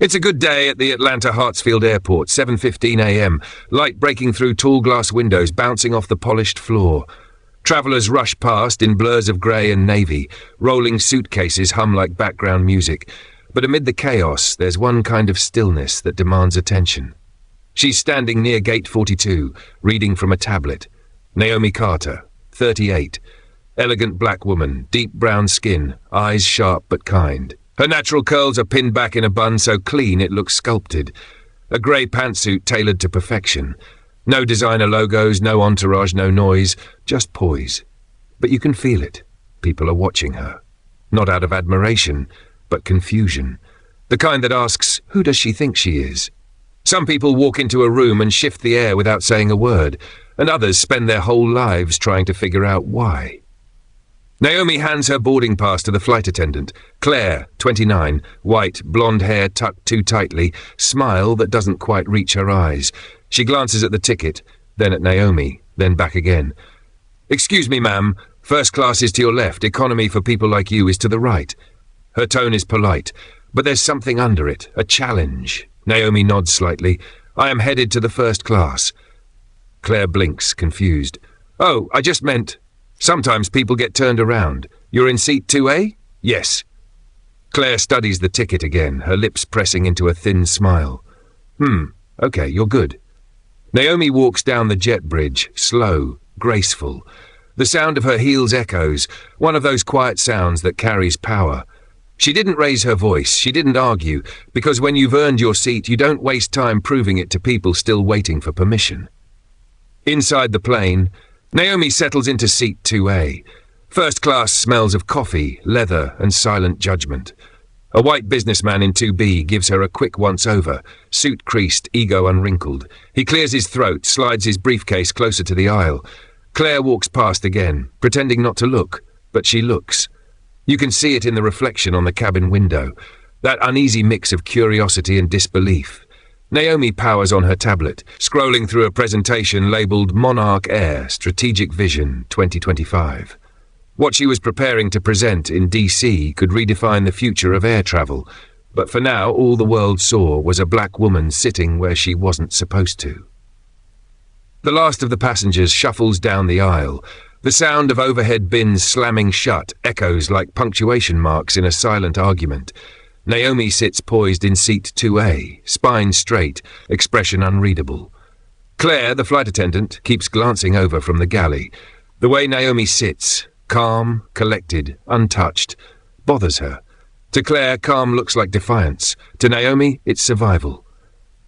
It's a good day at the Atlanta Hartsfield Airport, 7:15 a.m., light breaking through tall glass windows, bouncing off the polished floor. Travellers rush past in blurs of grey and navy. Rolling suitcases hum like background music. But amid the chaos, there's one kind of stillness that demands attention. She's standing near Gate 42, reading from a tablet. Naomi Carter, 38. Elegant black woman, deep brown skin, eyes sharp but kind. Her natural curls are pinned back in a bun so clean it looks sculpted. A grey pantsuit tailored to perfection. No designer logos, no entourage, no noise, just poise. But you can feel it. People are watching her. Not out of admiration, but confusion. The kind that asks, who does she think she is? Some people walk into a room and shift the air without saying a word, and others spend their whole lives trying to figure out why. Naomi hands her boarding pass to the flight attendant. Claire, 29, white, blonde hair tucked too tightly, smile that doesn't quite reach her eyes. She glances at the ticket, then at Naomi, then back again. "Excuse me, ma'am. First class is to your left. Economy for people like you is to the right." Her tone is polite, but there's something under it, a challenge. Naomi nods slightly. "I am headed to the first class." Claire blinks, confused. "Oh, I just meant... Sometimes people get turned around. You're in seat 2A? Yes." Claire studies the ticket again, her lips pressing into a thin smile. Okay, you're good." Naomi walks down the jet bridge, slow, graceful. The sound of her heels echoes, one of those quiet sounds that carries power. She didn't raise her voice, she didn't argue, because when you've earned your seat, you don't waste time proving it to people still waiting for permission. Inside the plane, Naomi settles into seat 2A. First class smells of coffee, leather, and silent judgment. A white businessman in 2B gives her a quick once-over, suit creased, ego unwrinkled. He clears his throat, slides his briefcase closer to the aisle. Claire walks past again, pretending not to look, but she looks. You can see it in the reflection on the cabin window, that uneasy mix of curiosity and disbelief. Naomi powers on her tablet, scrolling through a presentation labelled Monarch Air Strategic Vision 2025. What she was preparing to present in DC could redefine the future of air travel, but for now all the world saw was a black woman sitting where she wasn't supposed to. The last of the passengers shuffles down the aisle. The sound of overhead bins slamming shut echoes like punctuation marks in a silent argument. Naomi sits poised in seat 2A, spine straight, expression unreadable. Claire, the flight attendant, keeps glancing over from the galley. The way Naomi sits, calm, collected, untouched, bothers her. To Claire, calm looks like defiance. To Naomi, it's survival.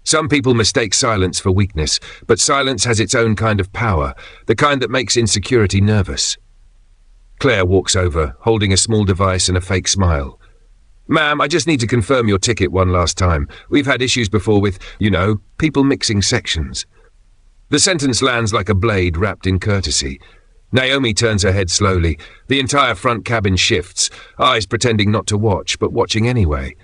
Some people mistake silence for weakness, but silence has its own kind of power, the kind that makes insecurity nervous. Claire walks over, holding a small device and a fake smile. "Ma'am, I just need to confirm your ticket one last time. We've had issues before with, people mixing sections." The sentence lands like a blade wrapped in courtesy. Naomi turns her head slowly. The entire front cabin shifts, eyes pretending not to watch, but watching anyway.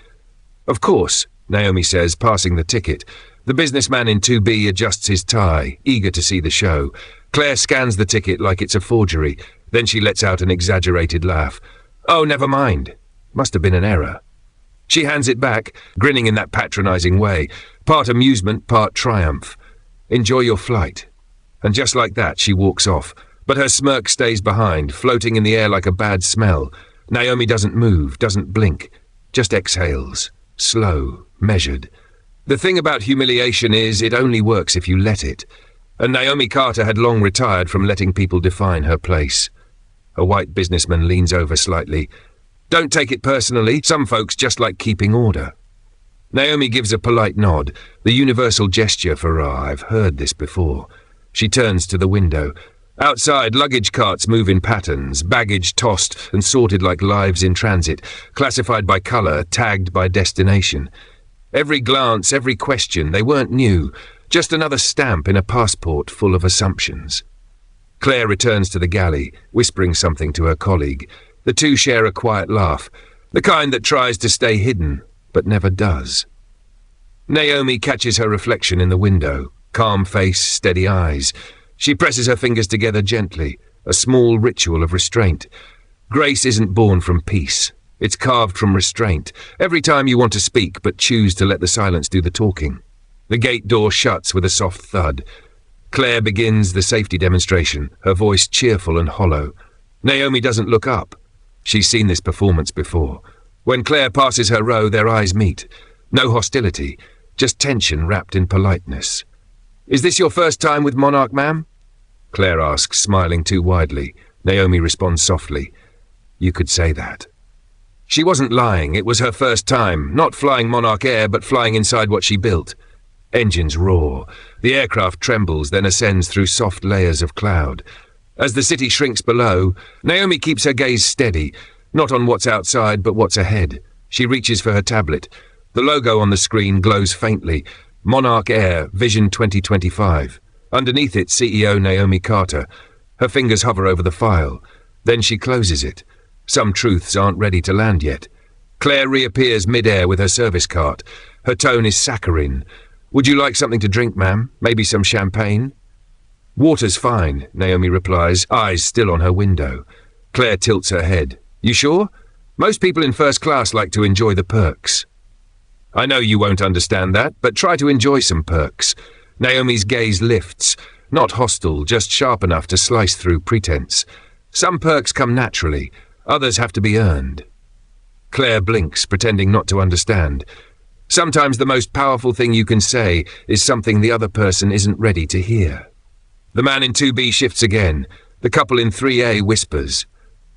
"Of course," Naomi says, passing the ticket. The businessman in 2B adjusts his tie, eager to see the show. Claire scans the ticket like it's a forgery. Then she lets out an exaggerated laugh. "Oh, never mind. Must have been an error." She hands it back, grinning in that patronizing way, part amusement, part triumph. "Enjoy your flight." And just like that, she walks off. But her smirk stays behind, floating in the air like a bad smell. Naomi doesn't move, doesn't blink, just exhales. Slow, measured. The thing about humiliation is it only works if you let it. And Naomi Carter had long retired from letting people define her place. A white businessman leans over slightly. "Don't take it personally. Some folks just like keeping order." Naomi gives a polite nod, the universal gesture for I've heard this before. She turns to the window. Outside, luggage carts move in patterns, baggage tossed and sorted like lives in transit, classified by colour, tagged by destination. Every glance, every question, they weren't new, just another stamp in a passport full of assumptions. Claire returns to the galley, whispering something to her colleague. The two share a quiet laugh, the kind that tries to stay hidden, but never does. Naomi catches her reflection in the window, calm face, steady eyes. She presses her fingers together gently, a small ritual of restraint. Grace isn't born from peace. It's carved from restraint. Every time you want to speak but choose to let the silence do the talking. The gate door shuts with a soft thud. Claire begins the safety demonstration, her voice cheerful and hollow. Naomi doesn't look up. She's seen this performance before. When Claire passes her row, their eyes meet. No hostility, just tension wrapped in politeness. "Is this your first time with Monarch, ma'am?" Claire asks, smiling too widely. Naomi responds softly. "You could say that." She wasn't lying. It was her first time, not flying Monarch Air, but flying inside what she built. Engines roar. The aircraft trembles, then ascends through soft layers of cloud. As the city shrinks below, Naomi keeps her gaze steady, not on what's outside, but what's ahead. She reaches for her tablet. The logo on the screen glows faintly. Monarch Air, Vision 2025. Underneath it, CEO Naomi Carter. Her fingers hover over the file. Then she closes it. Some truths aren't ready to land yet. Claire reappears mid-air with her service cart. Her tone is saccharine. "Would you like something to drink, ma'am? Maybe some champagne?" "Water's fine," Naomi replies, eyes still on her window. Claire tilts her head. "You sure? Most people in first class like to enjoy the perks." "I know you won't understand that, but try to enjoy some perks." Naomi's gaze lifts, not hostile, just sharp enough to slice through pretense. Some perks come naturally, others have to be earned. Claire blinks, pretending not to understand. Sometimes the most powerful thing you can say is something the other person isn't ready to hear. The man in 2B shifts again. The couple in 3A whispers.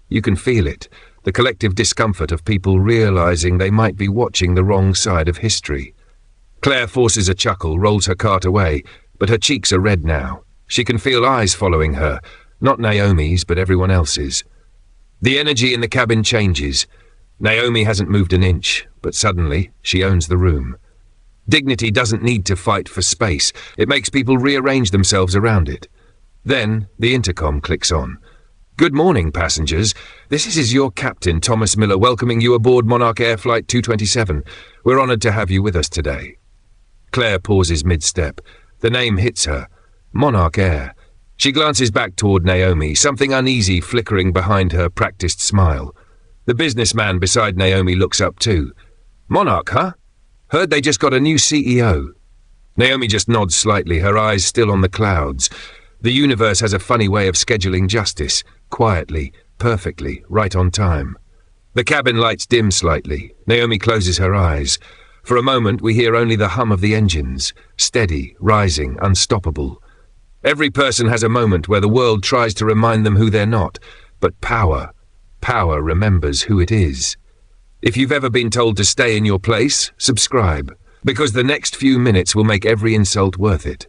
You can feel it, the collective discomfort of people realizing they might be watching the wrong side of history. Claire forces a chuckle, rolls her cart away, but her cheeks are red now. She can feel eyes following her, not Naomi's, but everyone else's. The energy in the cabin changes. Naomi hasn't moved an inch, but suddenly she owns the room. Dignity doesn't need to fight for space. It makes people rearrange themselves around it. Then the intercom clicks on. "Good morning, passengers. This is your captain, Thomas Miller, welcoming you aboard Monarch Air Flight 227. We're honoured to have you with us today." Claire pauses mid-step. The name hits her. Monarch Air. She glances back toward Naomi, something uneasy flickering behind her practiced smile. The businessman beside Naomi looks up too. "Monarch, huh? Heard they just got a new CEO." Naomi just nods slightly, her eyes still on the clouds. The universe has a funny way of scheduling justice, quietly, perfectly, right on time. The cabin lights dim slightly. Naomi closes her eyes. For a moment we hear only the hum of the engines, steady, rising, unstoppable. Every person has a moment where the world tries to remind them who they're not, but power remembers who it is. If you've ever been told to stay in your place, subscribe, because the next few minutes will make every insult worth it.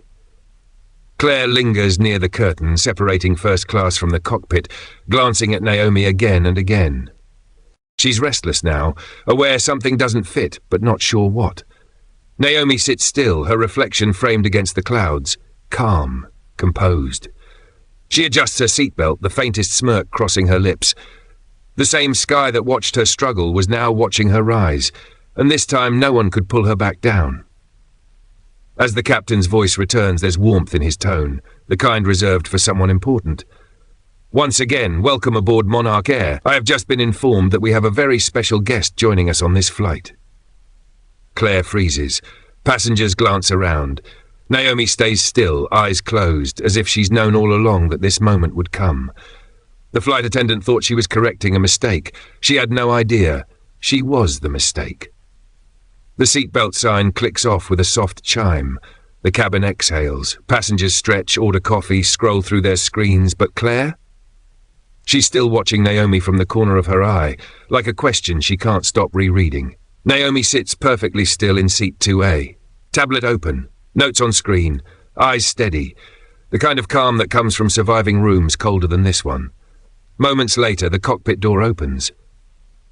Claire lingers near the curtain, separating first class from the cockpit, glancing at Naomi again and again. She's restless now, aware something doesn't fit, but not sure what. Naomi sits still, her reflection framed against the clouds, calm, composed. She adjusts her seatbelt, the faintest smirk crossing her lips. The same sky that watched her struggle was now watching her rise, and this time no one could pull her back down. As the captain's voice returns, there's warmth in his tone, the kind reserved for someone important. "Once again, welcome aboard Monarch Air. I have just been informed that we have a very special guest joining us on this flight." Claire freezes. Passengers glance around. Naomi stays still, eyes closed, as if she's known all along that this moment would come. The flight attendant thought she was correcting a mistake. She had no idea. She was the mistake. The seatbelt sign clicks off with a soft chime. The cabin exhales. Passengers stretch, order coffee, scroll through their screens. But Claire? She's still watching Naomi from the corner of her eye, like a question she can't stop rereading. Naomi sits perfectly still in seat 2A. Tablet open. Notes on screen. Eyes steady. The kind of calm that comes from surviving rooms colder than this one. Moments later, the cockpit door opens.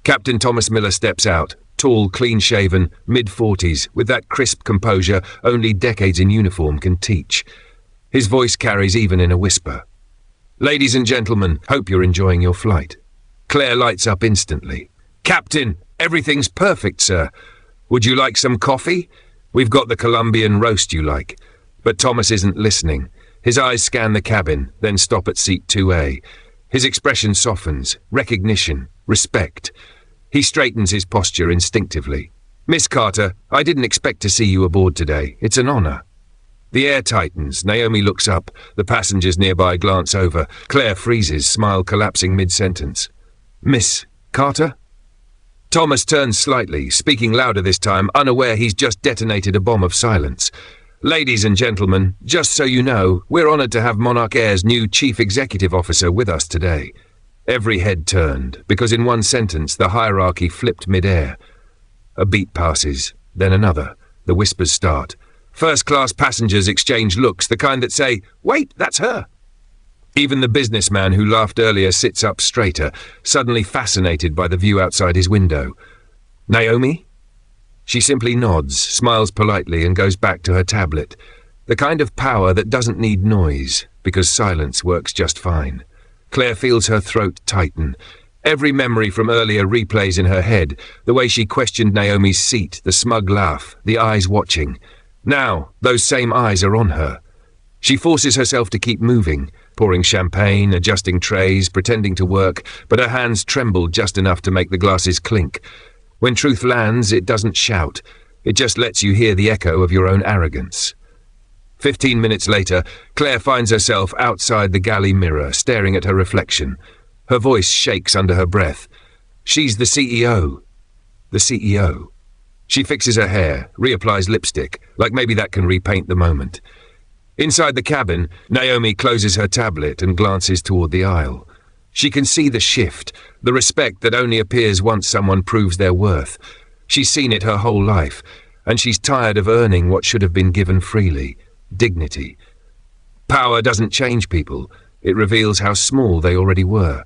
Captain Thomas Miller steps out, tall, clean-shaven, mid-40s, with that crisp composure only decades in uniform can teach. His voice carries even in a whisper. "Ladies and gentlemen, hope you're enjoying your flight." Claire lights up instantly. "Captain, everything's perfect, sir. Would you like some coffee? We've got the Colombian roast you like." But Thomas isn't listening. His eyes scan the cabin, then stop at seat 2A. His expression softens. Recognition. Respect. He straightens his posture instinctively. "Miss Carter, I didn't expect to see you aboard today. It's an honor." The air tightens. Naomi looks up. The passengers nearby glance over. Claire freezes, smile collapsing mid-sentence. "Miss Carter?" Thomas turns slightly, speaking louder this time, unaware he's just detonated a bomb of silence. "Ladies and gentlemen, just so you know, we're honored to have Monarch Air's new Chief Executive Officer with us today." Every head turned, because in one sentence the hierarchy flipped mid-air. A beat passes, then another. The whispers start. First-class passengers exchange looks, the kind that say, "Wait, that's her." Even the businessman who laughed earlier sits up straighter, suddenly fascinated by the view outside his window. "Naomi?" She simply nods, smiles politely, and goes back to her tablet. The kind of power that doesn't need noise, because silence works just fine. Claire feels her throat tighten. Every memory from earlier replays in her head, the way she questioned Naomi's seat, the smug laugh, the eyes watching. Now, those same eyes are on her. She forces herself to keep moving, pouring champagne, adjusting trays, pretending to work, but her hands tremble just enough to make the glasses clink. When truth lands, it doesn't shout. It just lets you hear the echo of your own arrogance. 15 minutes later, Claire finds herself outside the galley mirror, staring at her reflection. Her voice shakes under her breath. She's the CEO. The CEO. She fixes her hair, reapplies lipstick, like maybe that can repaint the moment. Inside the cabin, Naomi closes her tablet and glances toward the aisle. She can see the shift, the respect that only appears once someone proves their worth. She's seen it her whole life, and she's tired of earning what should have been given freely. Dignity. Power doesn't change people. It reveals how small they already were.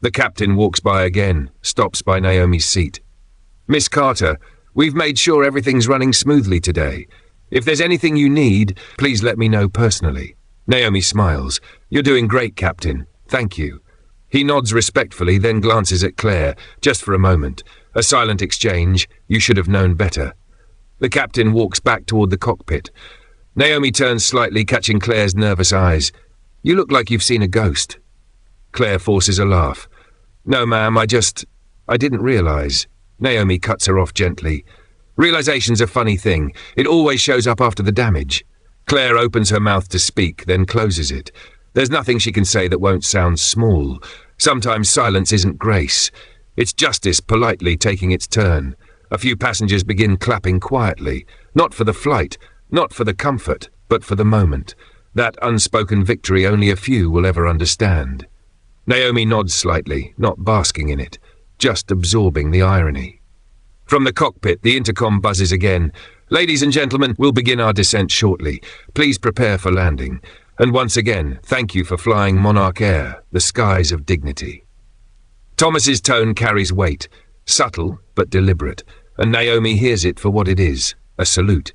The captain walks by again, stops by Naomi's seat. "Miss Carter, we've made sure everything's running smoothly today. If there's anything you need, please let me know personally." Naomi smiles. "You're doing great, Captain. Thank you." He nods respectfully, then glances at Claire, just for a moment. A silent exchange. You should have known better. The captain walks back toward the cockpit. Naomi turns slightly, catching Claire's nervous eyes. "You look like you've seen a ghost." Claire forces a laugh. "No, ma'am, I didn't realize." Naomi cuts her off gently. Realization's a funny thing. It always shows up after the damage. Claire opens her mouth to speak, then closes it. There's nothing she can say that won't sound small. Sometimes silence isn't grace. It's justice politely taking its turn. A few passengers begin clapping quietly, not for the flight, not for the comfort, but for the moment. That unspoken victory only a few will ever understand. Naomi nods slightly, not basking in it, just absorbing the irony. From the cockpit, the intercom buzzes again. "Ladies and gentlemen, we'll begin our descent shortly. Please prepare for landing. And once again, thank you for flying Monarch Air, the skies of dignity." Thomas's tone carries weight, subtle but deliberate, and Naomi hears it for what it is, a salute.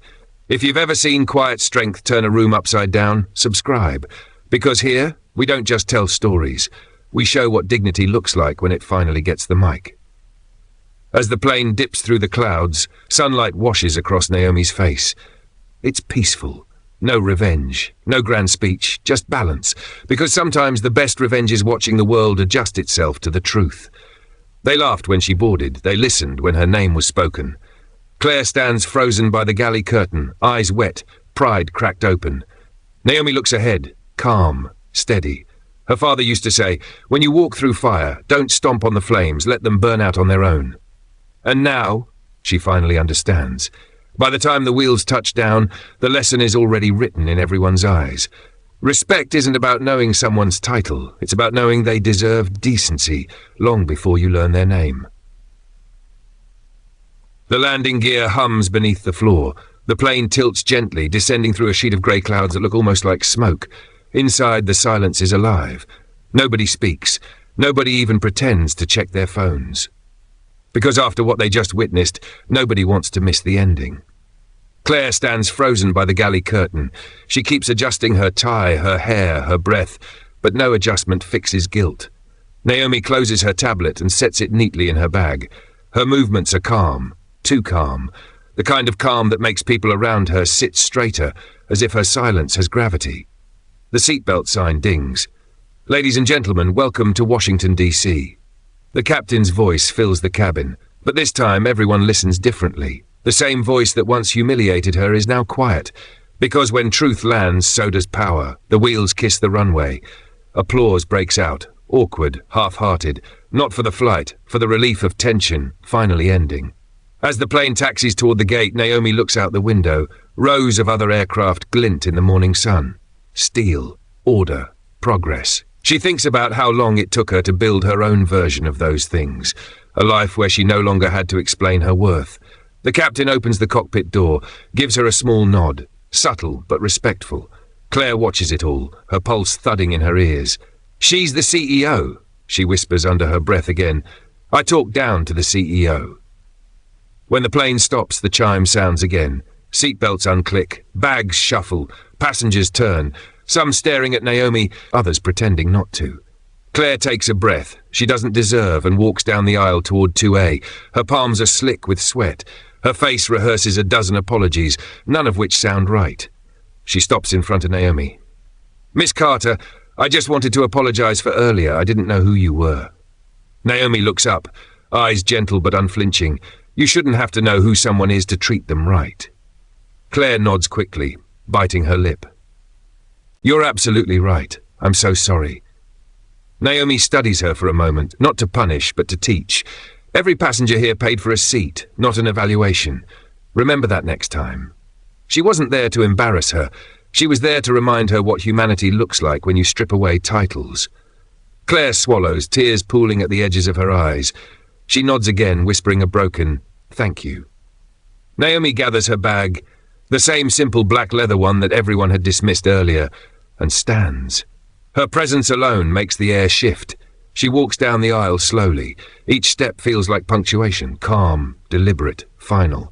If you've ever seen quiet strength turn a room upside down, subscribe. Because here, we don't just tell stories. We show what dignity looks like when it finally gets the mic. As the plane dips through the clouds, sunlight washes across Naomi's face. It's peaceful. No revenge, no grand speech, just balance. Because sometimes the best revenge is watching the world adjust itself to the truth. They laughed when she boarded. They listened when her name was spoken. Claire stands frozen by the galley curtain, eyes wet, pride cracked open. Naomi looks ahead, calm, steady. Her father used to say, "When you walk through fire, don't stomp on the flames, let them burn out on their own." And now, she finally understands. By the time the wheels touch down, the lesson is already written in everyone's eyes. Respect isn't about knowing someone's title, it's about knowing they deserve decency long before you learn their name. The landing gear hums beneath the floor. The plane tilts gently, descending through a sheet of grey clouds that look almost like smoke. Inside, the silence is alive. Nobody speaks. Nobody even pretends to check their phones. Because after what they just witnessed, nobody wants to miss the ending. Claire stands frozen by the galley curtain. She keeps adjusting her tie, her hair, her breath, but no adjustment fixes guilt. Naomi closes her tablet and sets it neatly in her bag. Her movements are calm, too calm, the kind of calm that makes people around her sit straighter, as if her silence has gravity. The seatbelt sign dings. "Ladies and gentlemen, welcome to Washington, D.C." The captain's voice fills the cabin, But this time everyone listens differently. The same voice that once humiliated her is now quiet. Because when truth lands, so does power. The wheels kiss the runway. Applause breaks out, awkward, half-hearted, not for the flight, for the relief of tension, finally ending. As the plane taxis toward the gate, Naomi looks out the window. Rows of other aircraft glint in the morning sun. Steel, order, progress. She thinks about how long it took her to build her own version of those things, a life where she no longer had to explain her worth. The captain opens the cockpit door, gives her a small nod, subtle but respectful. Claire watches it all, her pulse thudding in her ears. "She's the CEO," she whispers under her breath again. "I talk down to the CEO." When the plane stops, the chime sounds again. Seatbelts unclick, bags shuffle, passengers turn, some staring at Naomi, others pretending not to. Claire takes a breath she doesn't deserve and walks down the aisle toward 2A. Her palms are slick with sweat. Her face rehearses a dozen apologies, none of which sound right. She stops in front of Naomi. "Miss Carter, I just wanted to apologize for earlier. I didn't know who you were." Naomi looks up, eyes gentle but unflinching. You shouldn't have to know who someone is to treat them right. Claire nods quickly, biting her lip. "You're absolutely right. I'm so sorry." Naomi studies her for a moment, not to punish, but to teach. Every passenger here paid for a seat, not an evaluation. Remember that next time. She wasn't there to embarrass her. She was there to remind her what humanity looks like when you strip away titles. Claire swallows, tears pooling at the edges of her eyes. She nods again, whispering a broken, "Thank you." Naomi gathers her bag, the same simple black leather one that everyone had dismissed earlier, and stands. Her presence alone makes the air shift. She walks down the aisle slowly. Each step feels like punctuation, calm, deliberate, final.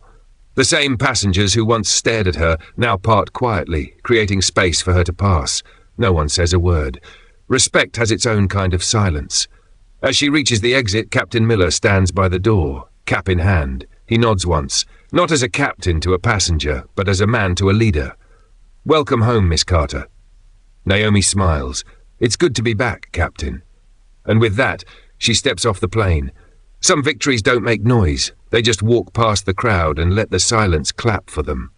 The same passengers who once stared at her now part quietly, creating space for her to pass. No one says a word. Respect has its own kind of silence. As she reaches the exit, Captain Miller stands by the door, cap in hand. He nods once, not as a captain to a passenger, but as a man to a leader. "Welcome home, Miss Carter." Naomi smiles. "It's good to be back, Captain." And with that, she steps off the plane. Some victories don't make noise. They just walk past the crowd and let the silence clap for them.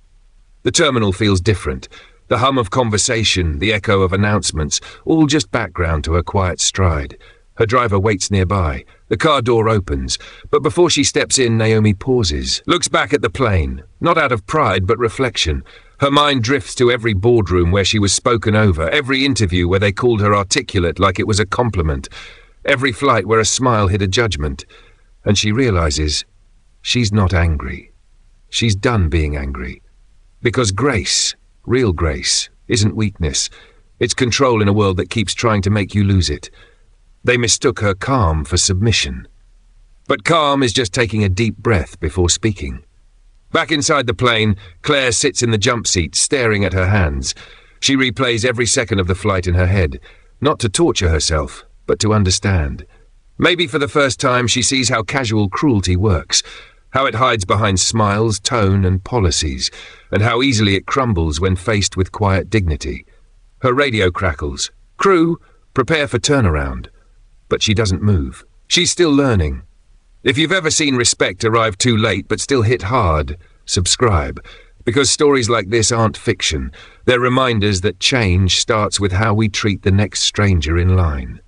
The terminal feels different. The hum of conversation, the echo of announcements, all just background to her quiet stride. Her driver waits nearby. The car door opens, but before she steps in, Naomi pauses, looks back at the plane, not out of pride but reflection. Her mind drifts to every boardroom where she was spoken over, every interview where they called her articulate like it was a compliment, every flight where a smile hid a judgment. And she realizes she's not angry. She's done being angry. Because grace, real grace, isn't weakness. It's control in a world that keeps trying to make you lose it. They mistook her calm for submission. But calm is just taking a deep breath before speaking. Back inside the plane, Claire sits in the jump seat, staring at her hands. She replays every second of the flight in her head, not to torture herself, but to understand. Maybe for the first time she sees how casual cruelty works, how it hides behind smiles, tone, and policies, and how easily it crumbles when faced with quiet dignity. Her radio crackles. "Crew, prepare for turnaround." But she doesn't move. She's still learning. If you've ever seen respect arrive too late but still hit hard, subscribe. Because stories like this aren't fiction. They're reminders that change starts with how we treat the next stranger in line.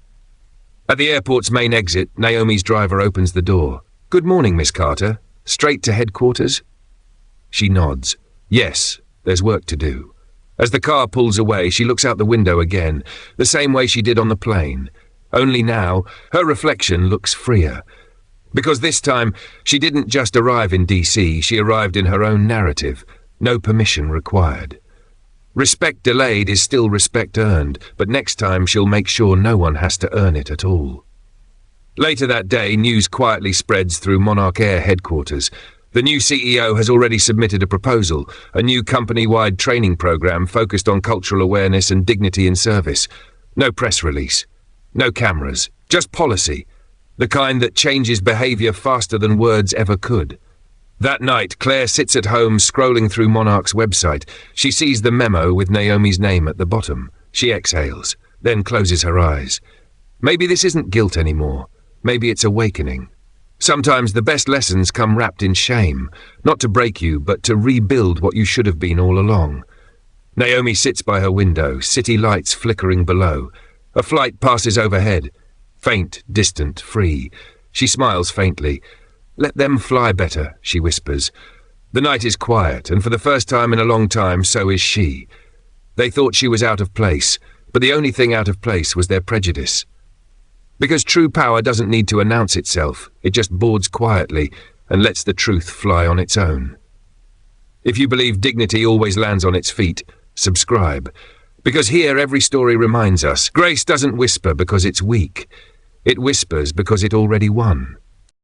At the airport's main exit, Naomi's driver opens the door. "Good morning, Miss Carter. Straight to headquarters?" She nods. Yes, there's work to do. As the car pulls away, she looks out the window again, the same way she did on the plane. Only now, her reflection looks freer. Because this time, she didn't just arrive in DC, she arrived in her own narrative. No permission required. Respect delayed is still respect earned, but next time she'll make sure no one has to earn it at all. Later that day, news quietly spreads through Monarch Air headquarters. The new CEO has already submitted a proposal, a new company-wide training program focused on cultural awareness and dignity in service. No press release. No cameras. Just policy. The kind that changes behavior faster than words ever could. That night, Claire sits at home scrolling through Monarch's website. She sees the memo with Naomi's name at the bottom. She exhales, then closes her eyes. Maybe this isn't guilt anymore. Maybe it's awakening. Sometimes the best lessons come wrapped in shame, not to break you, but to rebuild what you should have been all along. Naomi sits by her window, city lights flickering below. A flight passes overhead. Faint, distant, free. She smiles faintly. "Let them fly better," she whispers. The night is quiet, and for the first time in a long time, so is she. They thought she was out of place, but the only thing out of place was their prejudice. Because true power doesn't need to announce itself, it just boards quietly and lets the truth fly on its own. If you believe dignity always lands on its feet, subscribe. Because here every story reminds us, grace doesn't whisper because it's weak. It whispers because it already won.